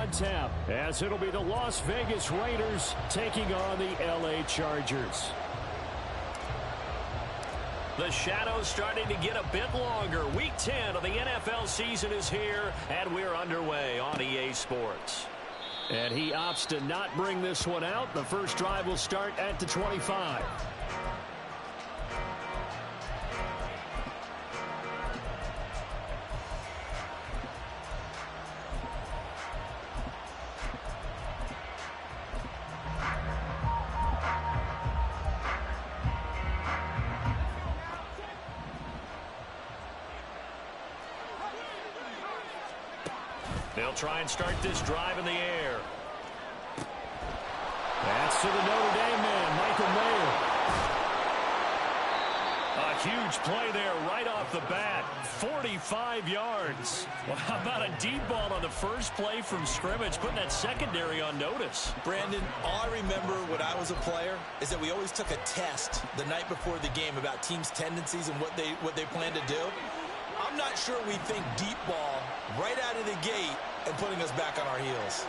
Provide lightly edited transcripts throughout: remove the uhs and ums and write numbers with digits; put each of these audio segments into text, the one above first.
on tap, as it'll be the Las Vegas Raiders taking on the LA Chargers. The shadow's starting to get a bit longer. Week 10 of the NFL season is here, and we're underway on EA Sports. And he opts to not bring this one out. The first drive will start at the 25. They'll try and start this drive in the air. That's to the Notre Dame man, Michael Mayer. A huge play there right off the bat. 45 yards. Well, how about a deep ball on the first play from scrimmage, putting that secondary on notice? Brandon, all I remember when I was a player is that we always took a test the night before the game about teams' tendencies and what they plan to do. I'm not sure we think deep ball right out of the gate and putting us back on our heels.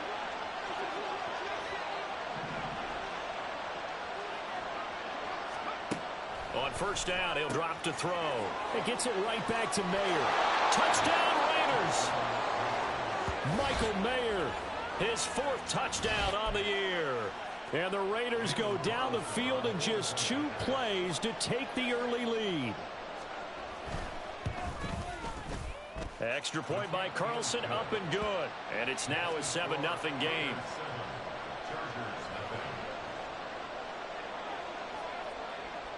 On first down, he'll drop to throw. It gets it right back to Mayer. Touchdown, Raiders! Michael Mayer, his 4th touchdown on the year. And the Raiders go down the field in just 2 plays to take the early lead. Extra point by Carlson, up and good. And it's now a 7-0 game.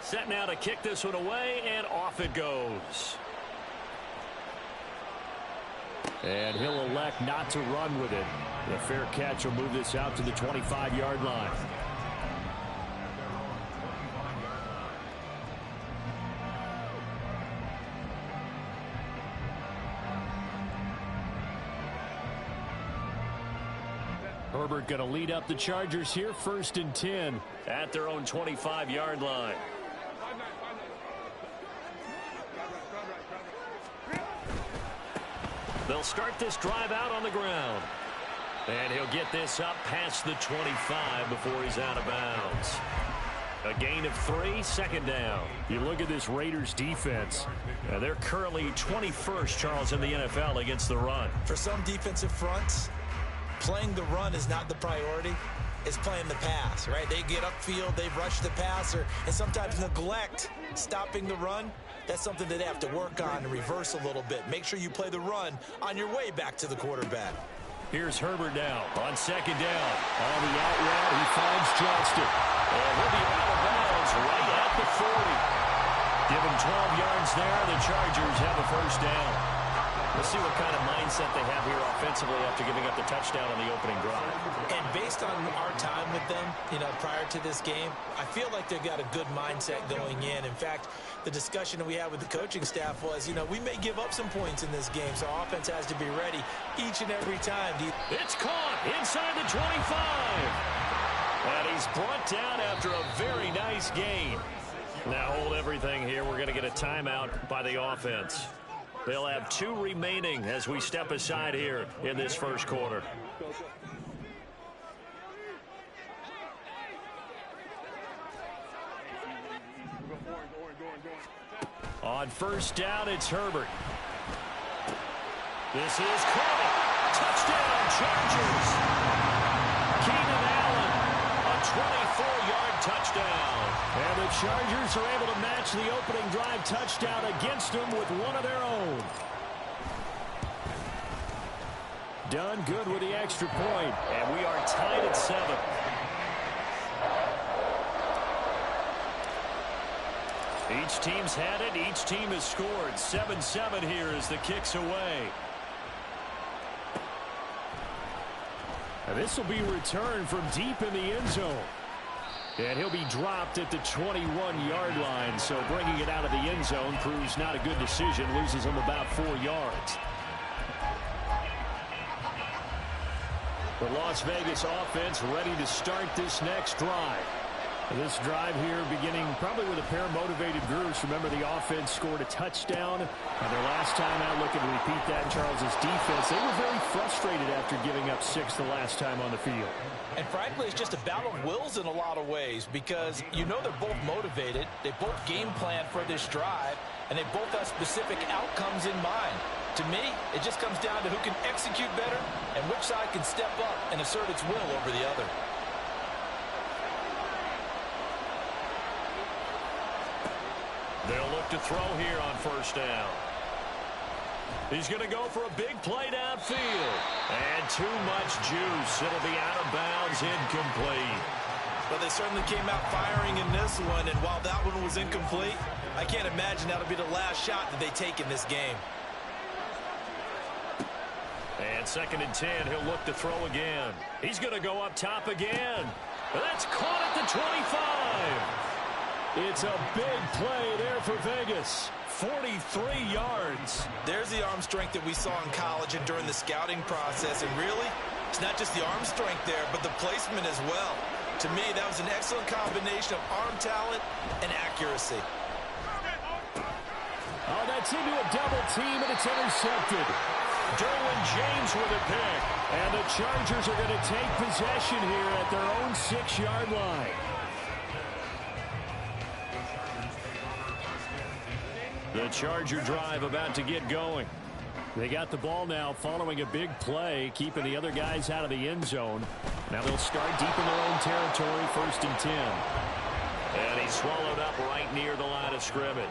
Set now to kick this one away, and off it goes. And he'll elect not to run with it. The fair catch will move this out to the 25-yard line. Herbert going to lead up the Chargers here, 1st and 10. At their own 25-yard line. They'll start this drive out on the ground. And he'll get this up past the 25 before he's out of bounds. A gain of 3, 2nd down. You look at this Raiders defense. They're currently 21st, Charles, in the NFL against the run. For some defensive fronts, playing the run is not the priority. It's playing the pass, right? They get upfield, they rush the passer, and sometimes neglect stopping the run. That's something that they have to work on and reverse a little bit. Make sure you play the run on your way back to the quarterback. Here's Herbert now on 2nd down. On the out route, he finds Johnston. And he'll be out of bounds right at the 40. Give him 12 yards there. The Chargers have a 1st down. We'll see what kind of mindset they have here offensively after giving up the touchdown on the opening drive. And based on our time with them, prior to this game, I feel like they've got a good mindset going in. In fact, the discussion that we had with the coaching staff was, we may give up some points in this game, so our offense has to be ready each and every time. It's caught inside the 25. And he's brought down after a very nice gain. Now hold everything here. We're going to get a timeout by the offense. They'll have 2 remaining as we step aside here in this first quarter. On first down, it's Herbert. This is caught. Touchdown, Chargers. Keenan Allen, a 24-yard touchdown. And the Chargers are able to match the opening drive touchdown against them with one of their own. Done good with the extra point. And we are tied at 7. Each team's had it. Each team has scored. 7-7 here as the kick's away. And this will be returned from deep in the end zone. And he'll be dropped at the 21-yard line. So bringing it out of the end zone proves not a good decision. Loses him about 4 yards. The Las Vegas offense ready to start this next drive. This drive here beginning probably with a pair of motivated groups. Remember, the offense scored a touchdown. And their last time out, looking to repeat that in Charles's defense. They were very frustrated after giving up 6 the last time on the field. And frankly, it's just a battle of wills in a lot of ways because you know they're both motivated. They both game plan for this drive, and they both have specific outcomes in mind. To me, it just comes down to who can execute better and which side can step up and assert its will over the other. They'll look to throw here on first down. He's going to go for a big play downfield. And too much juice. It'll be out of bounds, incomplete. But they certainly came out firing in this one, and while that one was incomplete, I can't imagine that'll be the last shot that they take in this game. And 2nd and 10, he'll look to throw again. He's going to go up top again. That's caught at the 25. It's a big play there for Vegas. 43 yards. There's the arm strength that we saw in college and during the scouting process. And really, it's not just the arm strength there, but the placement as well. To me, that was an excellent combination of arm talent and accuracy. Oh, that's into a double team, and it's intercepted. Derwin James with a pick. And the Chargers are going to take possession here at their own 6-yard line. The Charger drive about to get going. They got the ball now following a big play, keeping the other guys out of the end zone. Now they'll start deep in their own territory, 1st and 10. And he's swallowed up right near the line of scrimmage.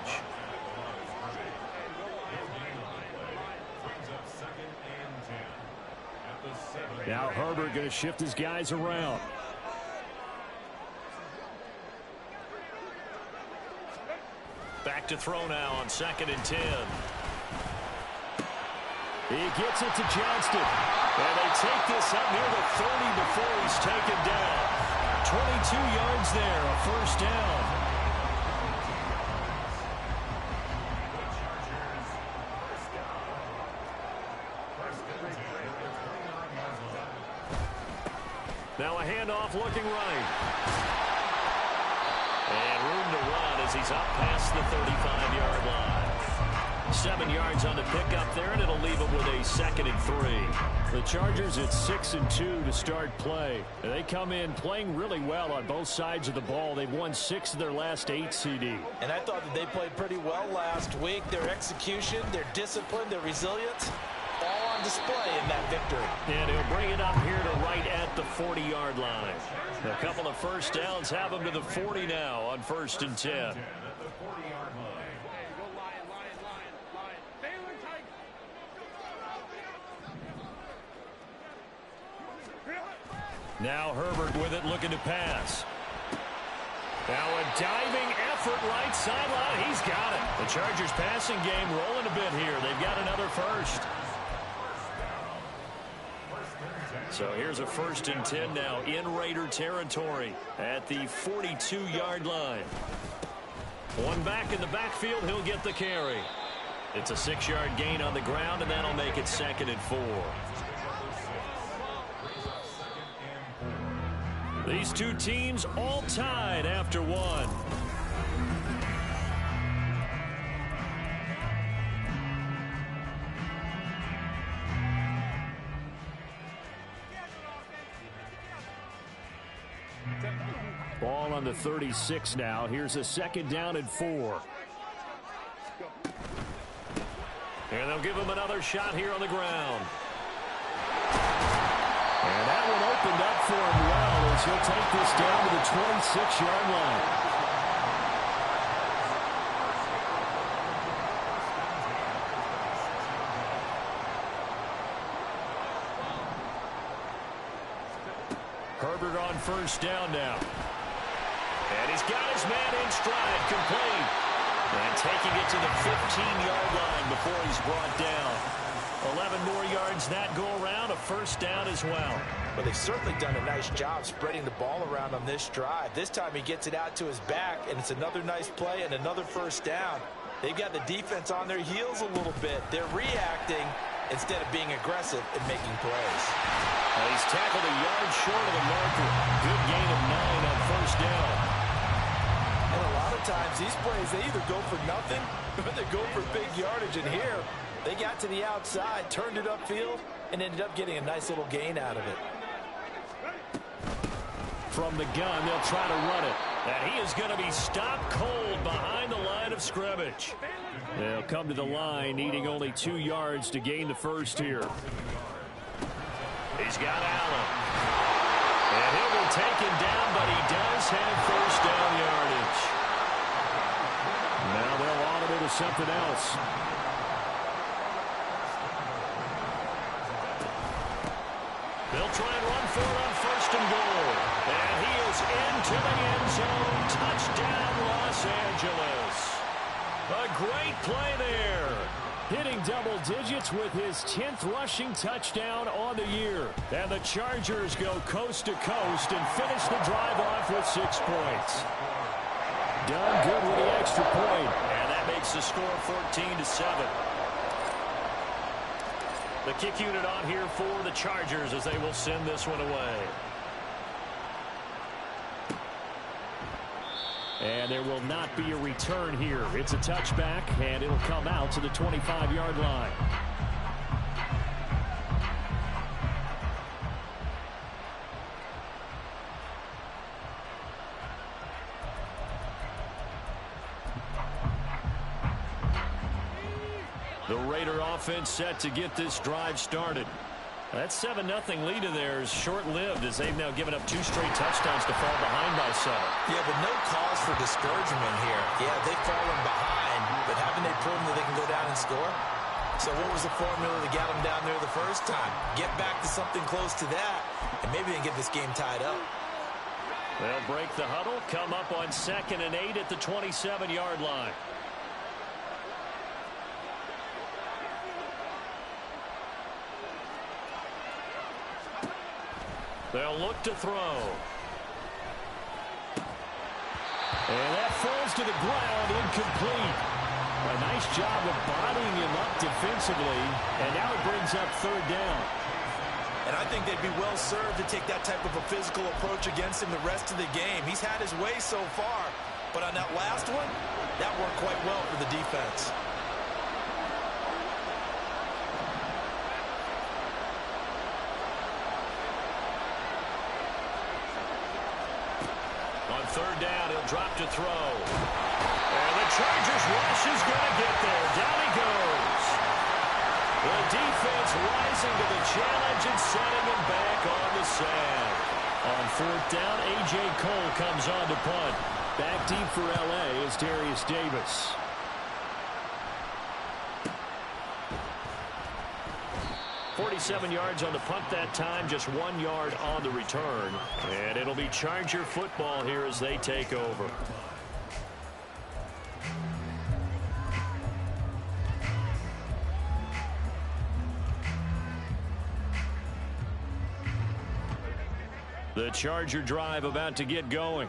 Now Herbert going to shift his guys around. Back to throw now on 2nd and 10. He gets it to Johnston. And they take this up near the 30 before he's taken down. 22 yards there, a first down. Now a handoff looking right. And room to run as he's up past the 35-yard line. 7 yards on the pickup there, and it'll leave him with a 2nd and 3. The Chargers at 6 and 2 to start play. They come in playing really well on both sides of the ball. They've won 6 of their last 8 CD. And I thought that they played pretty well last week. Their execution, their discipline, their resilience, all on display in that victory. And he'll bring it up here to right at the 40-yard line. A couple of first downs have him to the 40 now on 1st and 10. Now Herbert with it, looking to pass. Now a diving effort right sideline. He's got it. The Chargers passing game rolling a bit here. They've got another first. So here's a 1st and 10 now in Raider territory at the 42-yard line. One back in the backfield. He'll get the carry. It's a 6-yard gain on the ground, and that'll make it 2nd and 4. These two teams all tied after one. Ball on the 36 now. Here's a 2nd down and 4. And they'll give him another shot here on the ground. And that one opened up for him well as he'll take this down to the 26-yard line. Herbert on 1st down now. And he's got his man in stride, complete. And taking it to the 15-yard line before he's brought down. 11 more yards that go around, a 1st down as well. But they've certainly done a nice job spreading the ball around on this drive. This time he gets it out to his back, and it's another nice play and another 1st down. They've got the defense on their heels a little bit. They're reacting instead of being aggressive and making plays. He's tackled a yard short of the marker. Good gain of 9 on 1st down. of times these plays, they either go for nothing or they go for big yardage. And here, they got to the outside, turned it upfield, and ended up getting a nice little gain out of it. From the gun, they'll try to run it. And he is going to be stopped cold behind the line of scrimmage. They'll come to the line, needing only 2 yards to gain the first here. He's got Allen. And he'll be taken down, but he does have first down yardage. Now they'll audible to something else. They'll try and run for it on first and goal. And he is into the end zone. Touchdown, Los Angeles. A great play there. Hitting double digits with his 10th rushing touchdown on the year. And the Chargers go coast to coast and finish the drive off with 6 points. Done good with the extra point. And that makes the score 14-7. The kick unit on here for the Chargers as they will send this one away. And there will not be a return here. It's a touchback, and it'll come out to the 25-yard line. The Raider offense set to get this drive started. That 7-0 lead of theirs short-lived as they've now given up 2 straight touchdowns to fall behind by 7. Yeah, but no cause for discouragement here. Yeah, they've fallen behind, but haven't they proven that they can go down and score? So what was the formula that got them down there the first time? Get back to something close to that, and maybe they can get this game tied up. They'll break the huddle, come up on 2nd and 8 at the 27-yard line. They'll look to throw. And that falls to the ground, incomplete. A nice job of bodying him up defensively, and now it brings up 3rd down. And I think they'd be well served to take that type of a physical approach against him the rest of the game. He's had his way so far, but on that last one, that worked quite well for the defense. On 3rd down, he'll drop to throw. And the Chargers rush is going to get there. Down he goes. The defense rising to the challenge and sending him back on the sand. On 4th down, A.J. Cole comes on to punt. Back deep for L.A. is Darius Davis. .47 yards on the punt that time, just 1 yard on the return. And it'll be Charger football here as they take over. The Charger drive about to get going.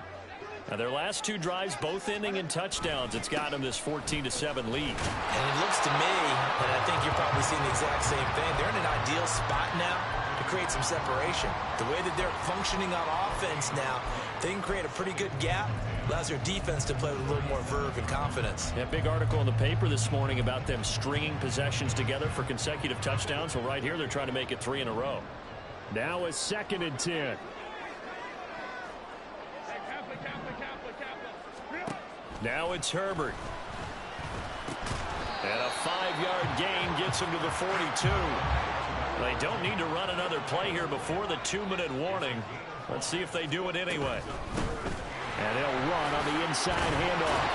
Now their last 2 drives both ending in touchdowns. It's got them this 14-7 lead. And it looks to me, and I think you're probably seeing the exact same thing, they're in an ideal spot now to create some separation. The way that they're functioning on offense now, they can create a pretty good gap. Allows their defense to play with a little more verve and confidence. That big article in the paper this morning about them stringing possessions together for consecutive touchdowns. Well, right here they're trying to make it 3 in a row. Now it's 2nd and 10. Now it's Herbert. And a 5-yard gain gets him to the 42. They don't need to run another play here before the 2-minute warning. Let's see if they do it anyway. And they'll run on the inside handoff.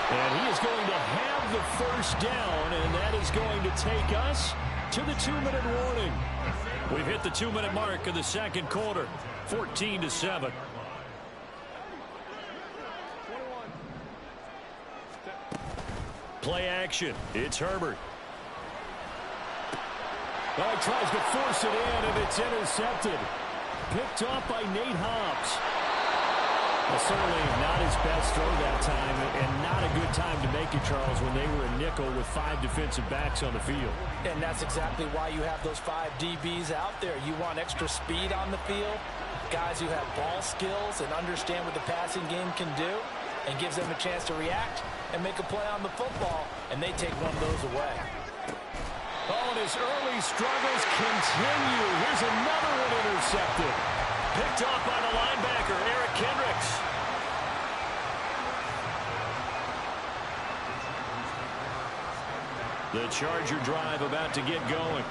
And he is going to have the first down, and that is going to take us to the 2-minute warning. We've hit the 2-minute mark of the 2nd quarter. 14-7. Play action. It's Herbert. Oh, he tries to force it in, and it's intercepted. Picked off by Nate Hobbs. Well, certainly not his best throw that time, and not a good time to make it, Charles, when they were a nickel with 5 defensive backs on the field. And that's exactly why you have those 5 DBs out there. You want extra speed on the field, guys who have ball skills and understand what the passing game can do. and gives them a chance to react and make a play on the football, and they take one of those away. Oh, and his early struggles continue. Here's another one intercepted. Picked off by the linebacker, Eric Kendricks. The Charger drive about to get going.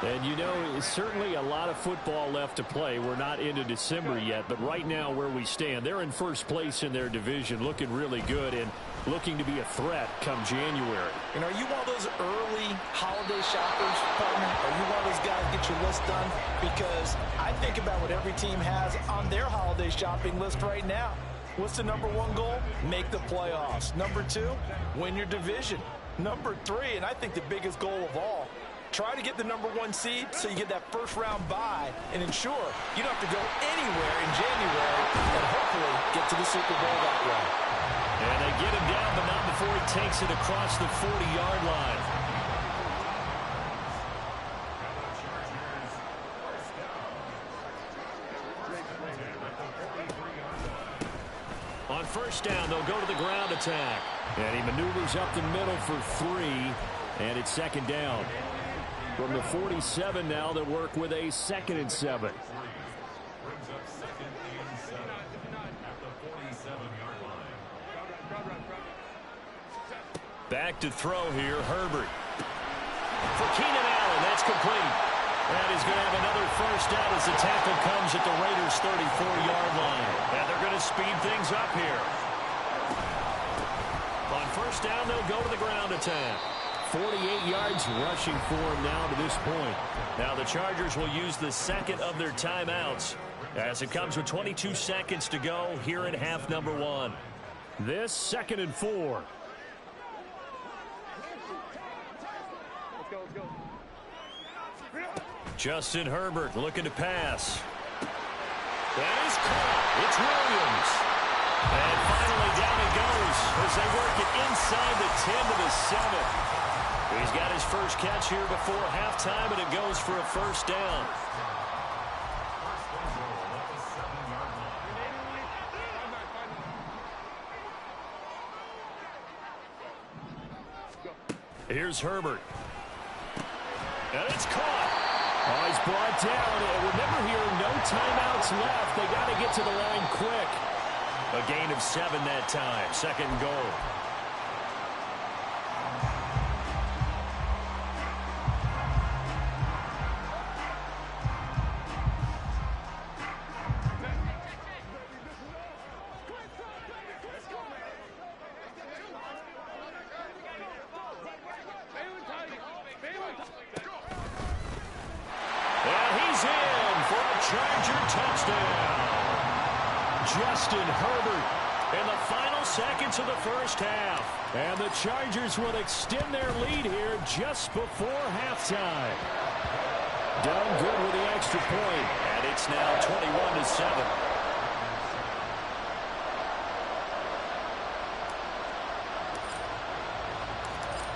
And, you know, certainly a lot of football left to play. We're not into December yet, but right now where we stand, they're in first place in their division, looking really good and looking to be a threat come January. And are you one of those early holiday shoppers, partner? Are you one of those guys get your list done? Because I think about what every team has on their holiday shopping list right now. What's the number one goal? Make the playoffs. Number two, win your division. Number three, and I think the biggest goal of all, try to get the number one seed so you get that first round bye and ensure you don't have to go anywhere in January and hopefully get to the Super Bowl that way. And they get him down, but not before he takes it across the 40-yard line. On first down, they'll go to the ground attack. And he maneuvers up the middle for 3, and it's second down. From the 47 now, they'll work with a 2nd and 7. Back to throw here, Herbert. For Keenan Allen, that's complete. And he's going to have another first down as the tackle comes at the Raiders' 34-yard line. And they're going to speed things up here. On first down, they'll go to the ground attack. 48 yards rushing for him now to this point. Now the Chargers will use the second of their timeouts as it comes with 22 seconds to go here in half number 1. This 2nd and 4. Justin Herbert looking to pass. That is caught. It's Williams. And finally down he goes as they work it inside the 10 to the 7. He's got his first catch here before halftime, and it goes for a first down. Here's Herbert. And it's caught. Oh, he's brought down. And remember here, no timeouts left. They got to get to the line quick. A gain of 7 that time. 2nd and goal. Justin Herbert in the final seconds of the first half. And the Chargers will extend their lead here just before halftime. Done good with the extra point. And it's now 21-7.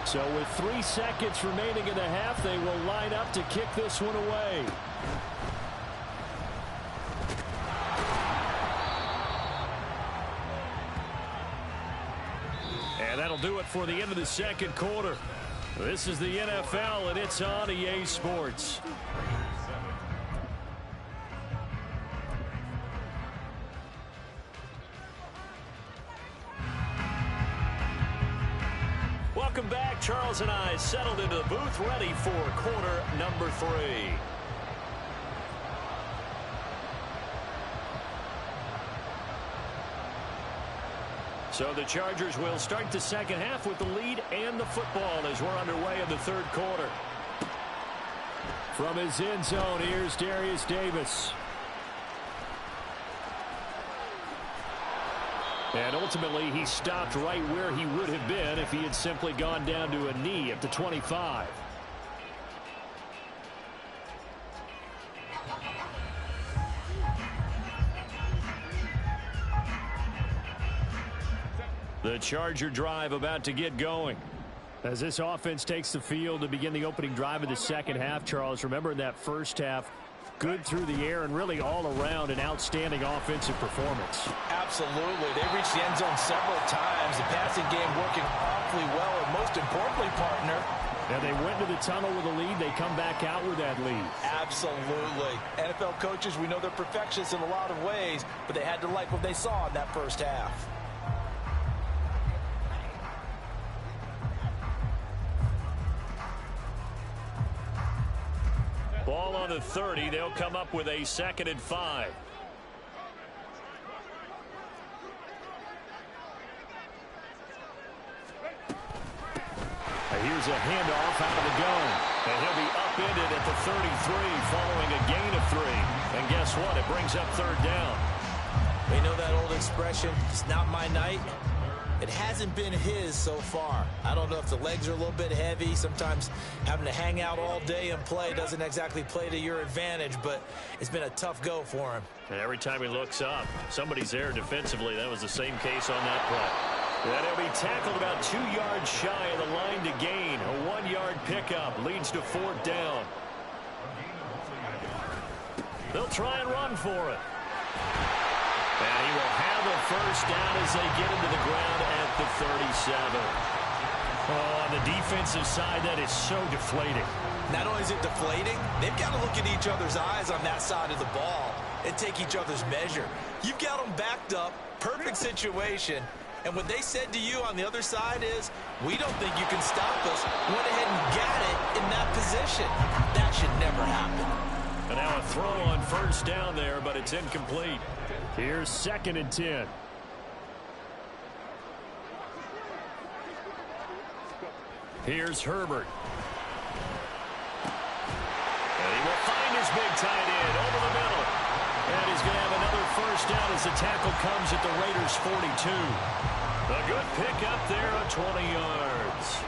So with 3 seconds remaining in the half, they will line up to kick this one away. And that'll do it for the end of the second quarter. This is the NFL, and it's on EA Sports. Welcome back. Charles and I settled into the booth, ready for quarter number 3. So the Chargers will start the second half with the lead and the football as we're underway in the third quarter. From his end zone, here's Darius Davis. And ultimately, he stopped right where he would have been if he had simply gone down to a knee at the 25. The Charger drive about to get going. As this offense takes the field to begin the opening drive of the second half, Charles, remember in that first half, Good through the air and really all around an outstanding offensive performance. Absolutely. They reached the end zone several times. The passing game working awfully well, and most importantly, partner, and they went to the tunnel with a lead. They come back out with that lead. Absolutely. NFL coaches, we know they're perfectionists in a lot of ways, but they had to like what they saw in that first half. Ball on the 30. They'll come up with a 2nd and 5. Here's a handoff out of the gun. And he'll be upended at the 33 following a gain of 3. And guess what? It brings up 3rd down. We know that old expression, it's not my night. It hasn't been his so far. I don't know if the legs are a little bit heavy. Sometimes having to hang out all day and play doesn't exactly play to your advantage, but it's been a tough go for him. And every time he looks up, somebody's there defensively. That was the same case on that play. And he'll be tackled about 2 yards shy of the line to gain. A 1-yard pickup leads to 4th down. They'll try and run for it. And he will have a 1st down as they get into the ground at the 37. Oh, on the defensive side, that is so deflating. Not only is it deflating, they've got to look at each other's eyes on that side of the ball and take each other's measure. You've got them backed up, perfect situation. And what they said to you on the other side is, we don't think you can stop us. Went ahead and got it in that position. That should never happen. And now a throw on 1st down there, but it's incomplete. Here's 2nd and 10. Here's Herbert. And he will find his big tight end over the middle. And he's going to have another 1st down as the tackle comes at the Raiders' 42. A good pickup there of 20 yards.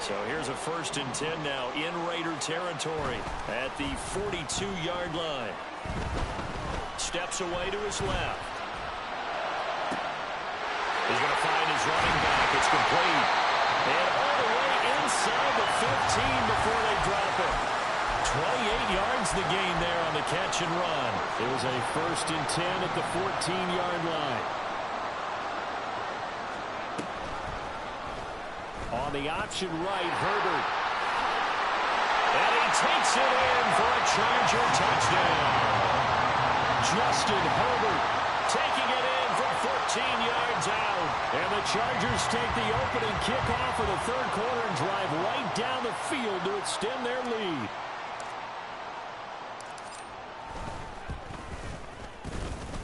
So here's a 1st and 10 now in Raider territory at the 42-yard line. Steps away to his left. He's going to find his running back. It's complete. And all the way inside the 15 before they drop it. 28 yards the gain there on the catch and run. It was a 1st and 10 at the 14-yard line. On the option right, Herbert. And he takes it in for a Charger touchdown. Justin Herbert taking it in from 14 yards out. And the Chargers take the opening kickoff of the 3rd quarter and drive right down the field to extend their lead.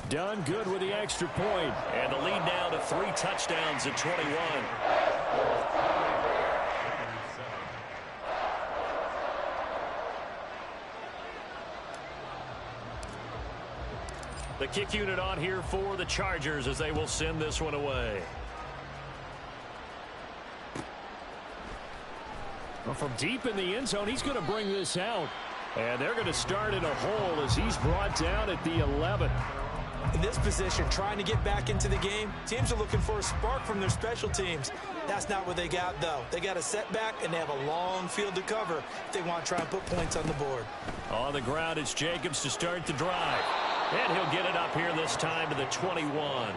Done good with the extra point. And the lead now to 3 touchdowns at 21. The kick unit on here for the Chargers as they will send this one away. Well, from deep in the end zone, he's going to bring this out. And they're going to start in a hole as he's brought down at the 11. In this position, trying to get back into the game, teams are looking for a spark from their special teams. That's not what they got, though. They got a setback, and they have a long field to cover if they want to try and put points on the board. On the ground, it's Jacobs to start the drive. And he'll get it up here this time to the 21.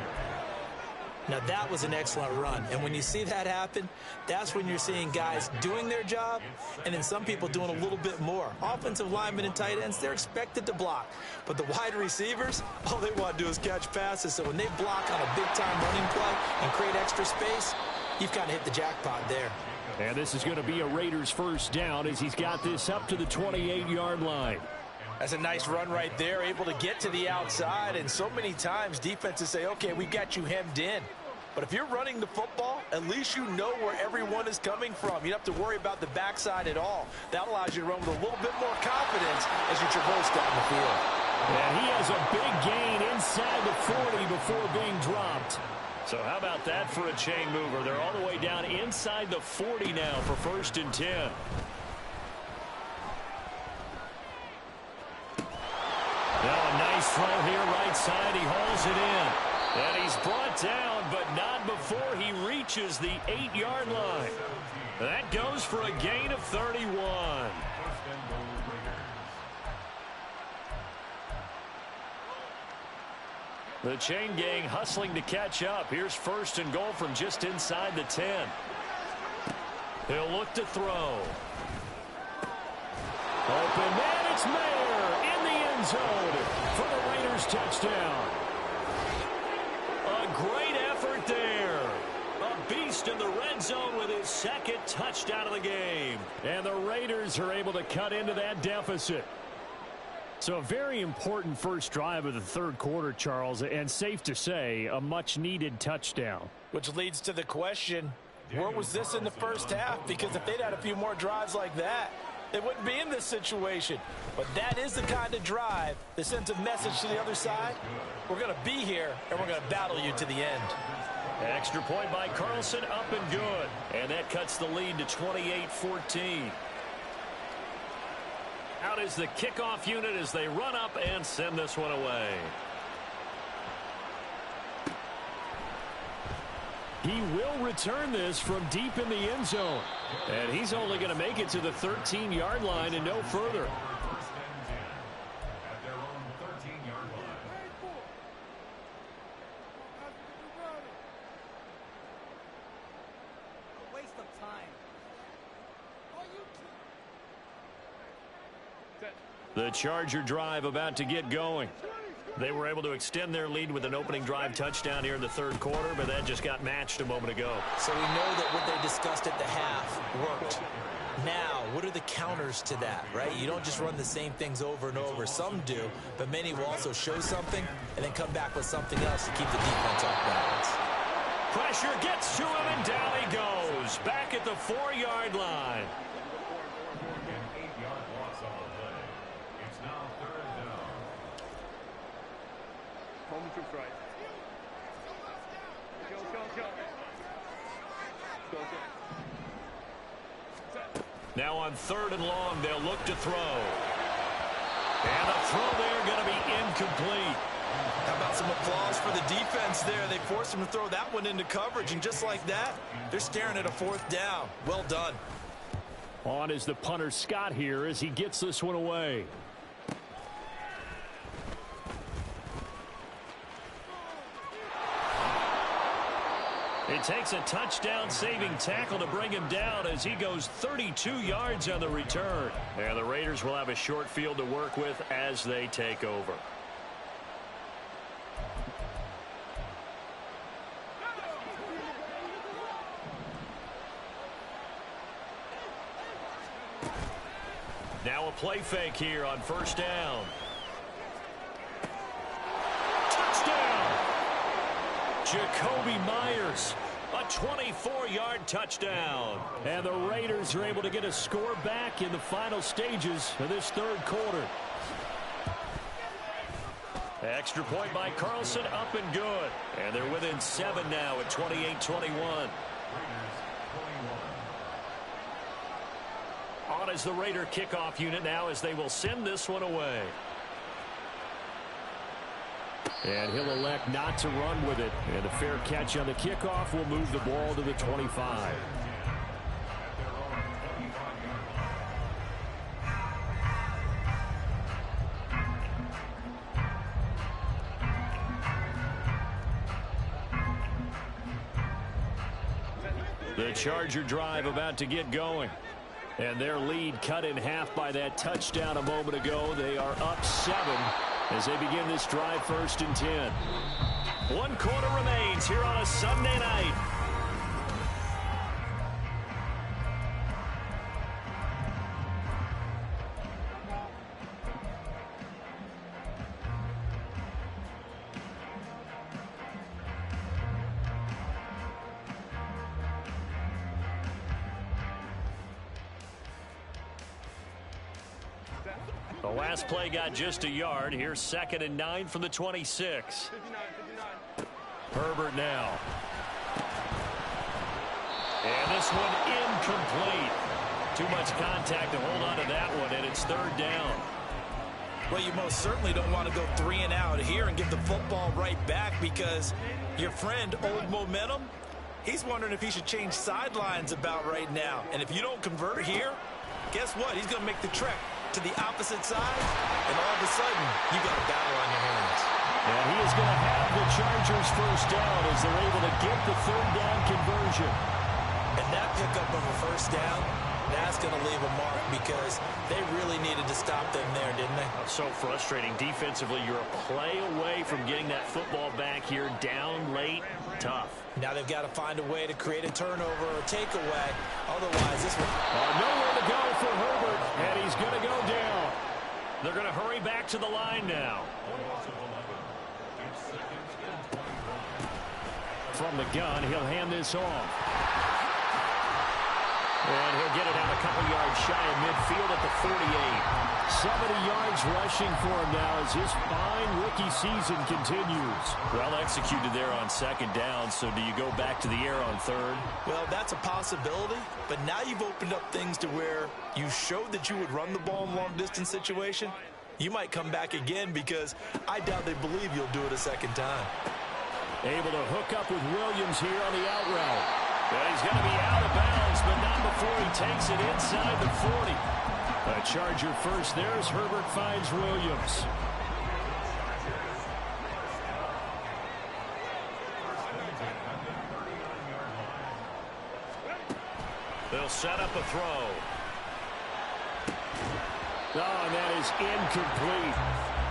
Now, that was an excellent run. And when you see that happen, that's when you're seeing guys doing their job and then some people doing a little bit more. Offensive linemen and tight ends, they're expected to block. But the wide receivers, all they want to do is catch passes. So when they block on a big-time running play and create extra space, you've kind of hit the jackpot there. And this is going to be a Raiders 1st down as he's got this up to the 28-yard line. That's a nice run right there, able to get to the outside. And so many times defenses say, okay, we got you hemmed in. But if you're running the football, at least you know where everyone is coming from. You don't have to worry about the backside at all. That allows you to run with a little bit more confidence as you traverse down the field. And he has a big gain inside the 40 before being dropped. So how about that for a chain mover? They're all the way down inside the 40 now for 1st and 10. Now a nice throw here right side. He hauls it in. And he's brought down, but not before he reaches the 8-yard line. That goes for a gain of 31. The chain gang hustling to catch up. Here's first and goal from just inside the 10. He'll look to throw. Open man, it's Mayer in the end zone for the Raiders touchdown. A great effort there. A beast in the red zone with his second touchdown of the game. And the Raiders are able to cut into that deficit. So a very important first drive of the third quarter, Charles, and safe to say, a much-needed touchdown. Which leads to the question, where was this in the first half? Because if they'd had a few more drives like that, they wouldn't be in this situation. But that is the kind of drive that sends a message to the other side. We're going to be here, and we're going to battle you to the end. Extra point by Carlson, up and good. And that cuts the lead to 28-14. Out is the kickoff unit as they run up and send this one away. He will return this from deep in the end zone. And he's only going to make it to the 13-yard line and no further. The Charger drive about to get going. They were able to extend their lead with an opening drive touchdown here in the third quarter, but that just got matched a moment ago. So we know that what they discussed at the half worked. Now, what are the counters to that, right? You don't just run the same things over and over. Some do, but many will also show something and then come back with something else to keep the defense off balance. Pressure gets to him, and down he goes. Back at the 4-yard line. Now on third and long, they'll look to throw. And the throw there going to be incomplete. How about some applause for the defense there? They forced him to throw that one into coverage, and just like that, they're staring at a fourth down. Well done. On is the punter Scott here as he gets this one away. It takes a touchdown-saving tackle to bring him down as he goes 32 yards on the return. And the Raiders will have a short field to work with as they take over. Now a play fake here on first down. Touchdown! Jacoby Myers, a 24-yard touchdown. And the Raiders are able to get a score back in the final stages of this third quarter. Extra point by Carlson, up and good. And they're within 7 now at 28-21. On is the Raider kickoff unit now as they will send this one away. And he'll elect not to run with it. And a fair catch on the kickoff will move the ball to the 25. The Charger drive about to get going. And their lead cut in half by that touchdown a moment ago. They are up 7 as they begin this drive 1st and 10. 1 quarter remains here on a Sunday night. The last play got just a yard. Here's 2nd and 9 from the 26. Herbert now. And this one incomplete. Too much contact to hold on to that one, and it's 3rd down. Well, you most certainly don't want to go 3 and out here and get the football right back, because your friend, Old Momentum, he's wondering if he should change sidelines about right now. And if you don't convert here, guess what? He's going to make the trek to the opposite side, and all of a sudden, you got a battle on your hands. And he is is going to have the Chargers first down as they're able to get the third down conversion. And that pickup of a first down, that's going to leave a mark because they really needed to stop them there, didn't they? So frustrating. Defensively, you're a play away from getting that football back here down late. Tough. Now they've got to find a way to create a turnover or takeaway. Otherwise, this one... nowhere to go for Herbert, and he's going to go down. They're going to hurry back to the line now. From the gun, he'll hand this off. And he'll get it out a couple yards shy of midfield at the 48. 70 yards rushing for him now as his fine rookie season continues. Well executed there on second down, so do you go back to the air on third? Well, that's a possibility, but now you've opened up things to where you showed that you would run the ball in long-distance situation. You might come back again because I doubt they believe you'll do it a second time. Able to hook up with Williams here on the out route. And he's going to be out of bounds, but not before he takes it inside the 40. A Charger first there as Herbert finds Williams. They'll set up a throw. Oh, and that is incomplete.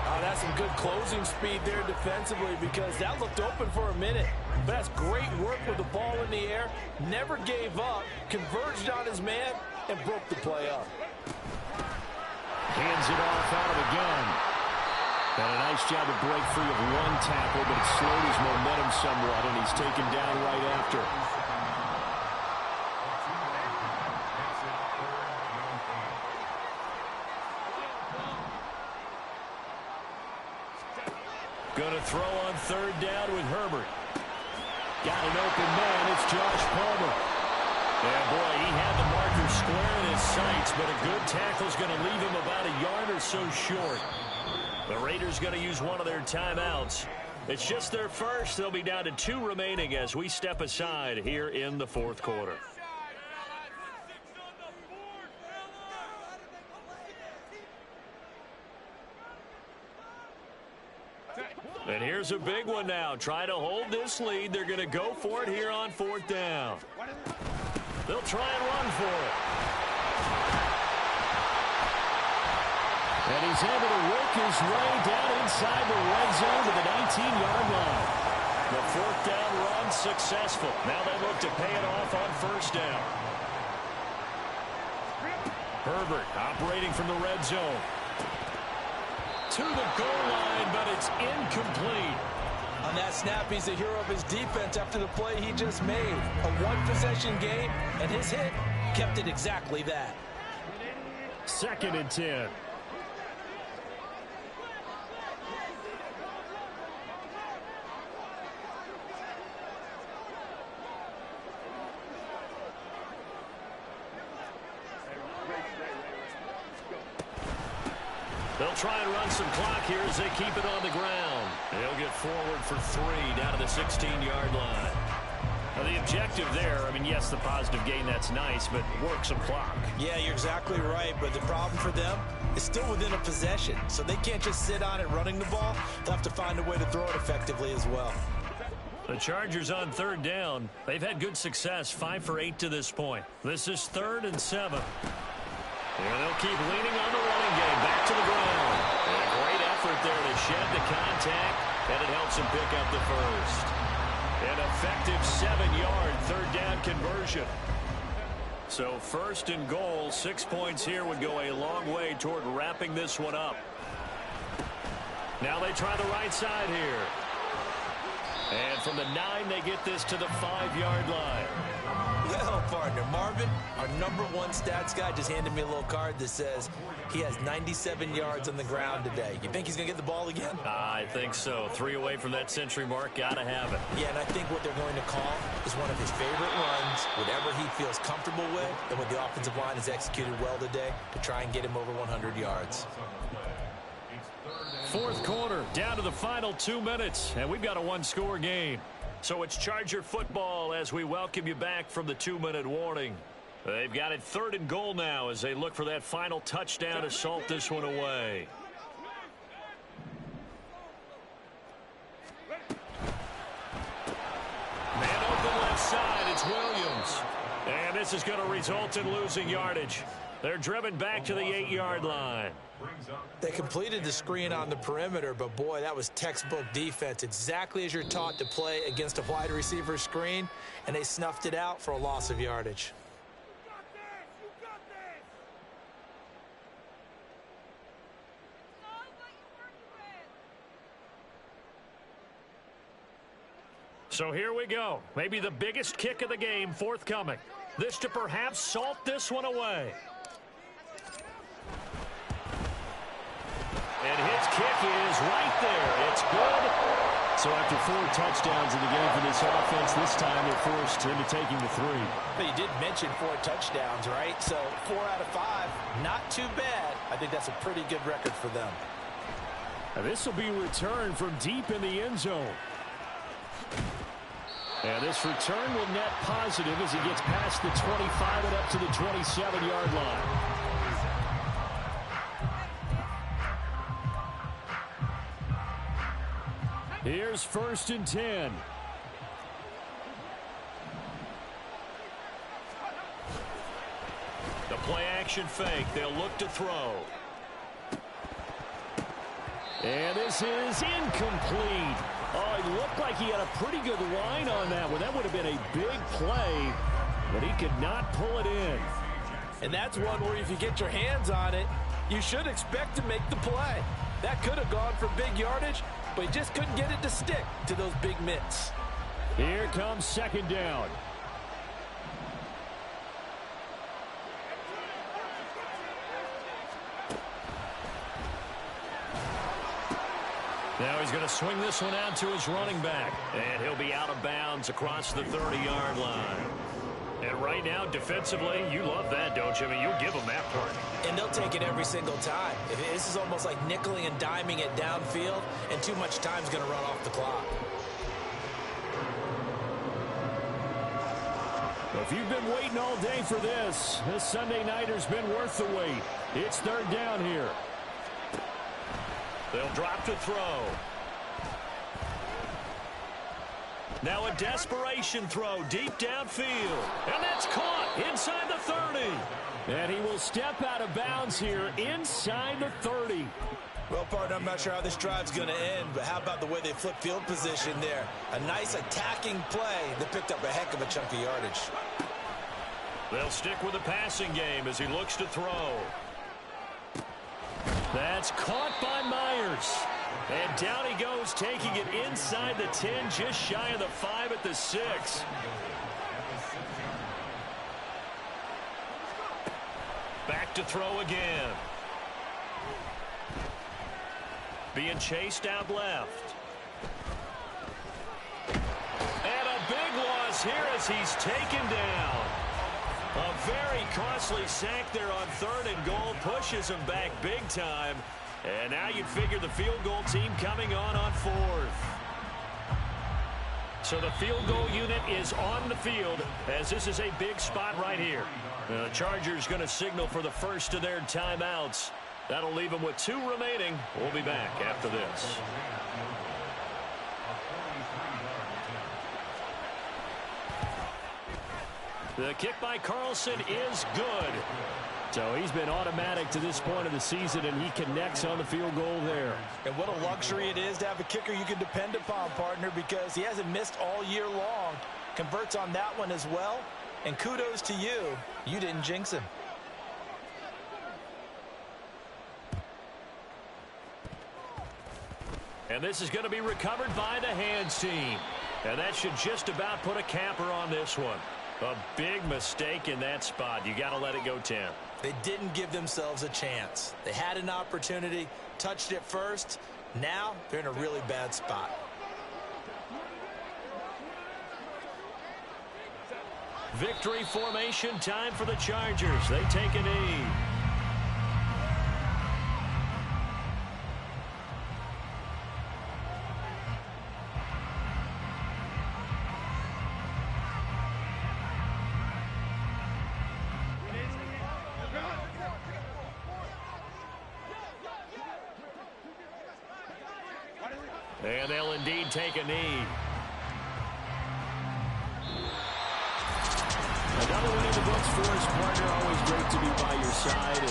Oh, that's some good closing speed there defensively because that looked open for a minute. But that's great work with the ball in the air. Never gave up, converged on his man, and broke the play up. Hands it off out of the gun. And a nice job to break free of one tackle, but it slowed his momentum somewhat, and he's taken down right after. Going to throw on third down with Herbert. Got an open man. It's Josh Palmer. Yeah, boy, he had the marker square in his sights, but a good tackle is going to leave him about a yard or so short. The Raiders going to use one of their timeouts. It's just their first. They'll be down to 2 remaining as we step aside here in the fourth quarter. And here's a big one now. Trying to hold this lead. They're going to go for it here on fourth down. They'll try and run for it. And he's able to work his way down inside the red zone to the 19-yard line. The fourth down run successful. Now they look to pay it off on first down. Herbert operating from the red zone. To the goal line, but it's incomplete. On that snap, he's a hero of his defense after the play he just made. A one-possession game, and his hit kept it exactly that. 2nd and 10. They'll try and run some clock here as they keep it on the ground. They'll get forward for 3 down to the 16-yard line. Now the objective there, I mean, yes, the positive gain, that's nice, but work some clock. Yeah, you're exactly right, but the problem for them is still within a possession, so they can't just sit on it running the ball. They'll have to find a way to throw it effectively as well. The Chargers on third down. They've had good success, 5 for 8 to this point. This is 3rd and 7. And they'll keep leaning on the running game. Back to the ground. And a great effort there to shed the contact, and it helps him pick up the first. An effective 7-yard third down conversion. So 1st and goal, 6 points here would go a long way toward wrapping this one up. Now they try the right side here. And from the 9, they get this to the 5-yard line. Well, partner, Marvin, our #1 stats guy, just handed me a little card that says he has 97 yards on the ground today. You think he's going to get the ball again? I think so. 3 away from that century mark. Got to have it. Yeah, and I think what they're going to call is one of his favorite runs, whatever he feels comfortable with, and what the offensive line has executed well today to try and get him over 100 yards. Fourth quarter, down to the final 2 minutes, and we've got a 1-score game. So it's Charger football as we welcome you back from the 2-minute warning. They've got it 3rd and goal now as they look for that final touchdown to salt this one away. It's Williams. And this is going to result in losing yardage. They're driven back to the 8-yard line. They completed the screen on the perimeter, but boy, that was textbook defense. Exactly as you're taught to play against a wide receiver screen, and they snuffed it out for a loss of yardage. So here we go. Maybe the biggest kick of the game forthcoming. This to perhaps salt this one away. And his kick is right there. It's good. So after 4 touchdowns in the game for this offense, this time they're forced into taking the 3. But you did mention 4 touchdowns, right? So 4 out of 5, not too bad. I think that's a pretty good record for them. And this will be returned from deep in the end zone. And this return will net positive as he gets past the 25 and up to the 27-yard line. Here's 1st and 10. The play action fake. They'll look to throw. And this is incomplete. Oh, it looked like he had a pretty good line on that one. That would have been a big play, but he could not pull it in. And that's one where if you get your hands on it, you should expect to make the play. That could have gone for big yardage, but he just couldn't get it to stick to those big mitts. Here comes 2nd down. Now he's going to swing this one out to his running back. And he'll be out of bounds across the 30-yard line. And right now, defensively, you love that, don't you? I mean, you'll give them that part. And they'll take it every single time. This is almost like nickeling and diming it downfield, and too much time's going to run off the clock. If you've been waiting all day for this Sunday nighter's been worth the wait. It's 3rd down here. They'll drop to throw. Now a desperation throw deep downfield. And that's caught inside the 30. And he will step out of bounds here inside the 30. Well, partner, I'm not sure how this drive's going to end, but how about the way they flip field position there? A nice attacking play that picked up a heck of a chunk of yardage. They'll stick with the passing game as he looks to throw. That's caught by Myers. And down he goes, taking it inside the 10, just shy of the 5 at the 6. Back to throw again. Being chased out left. And a big loss here as he's taken down. A very costly sack there on 3rd and goal, pushes him back big time. And now you'd figure the field goal team coming on 4th. So the field goal unit is on the field as this is a big spot right here. The Chargers going to signal for the first of their timeouts. That'll leave them with 2 remaining. We'll be back after this. The kick by Carlson is good. So he's been automatic to this point of the season, and he connects on the field goal there. And what a luxury it is to have a kicker you can depend upon, partner, because he hasn't missed all year long. Converts on that one as well. And kudos to you. You didn't jinx him. And this is going to be recovered by the hands team. And that should just about put a capper on this one. A big mistake in that spot. You got to let it go 10. They didn't give themselves a chance. They had an opportunity, touched it first. Now they're in a really bad spot. Victory formation time for the Chargers. They take a knee. And they'll indeed take a knee. Another one in the books for his partner. Always great to be by your side.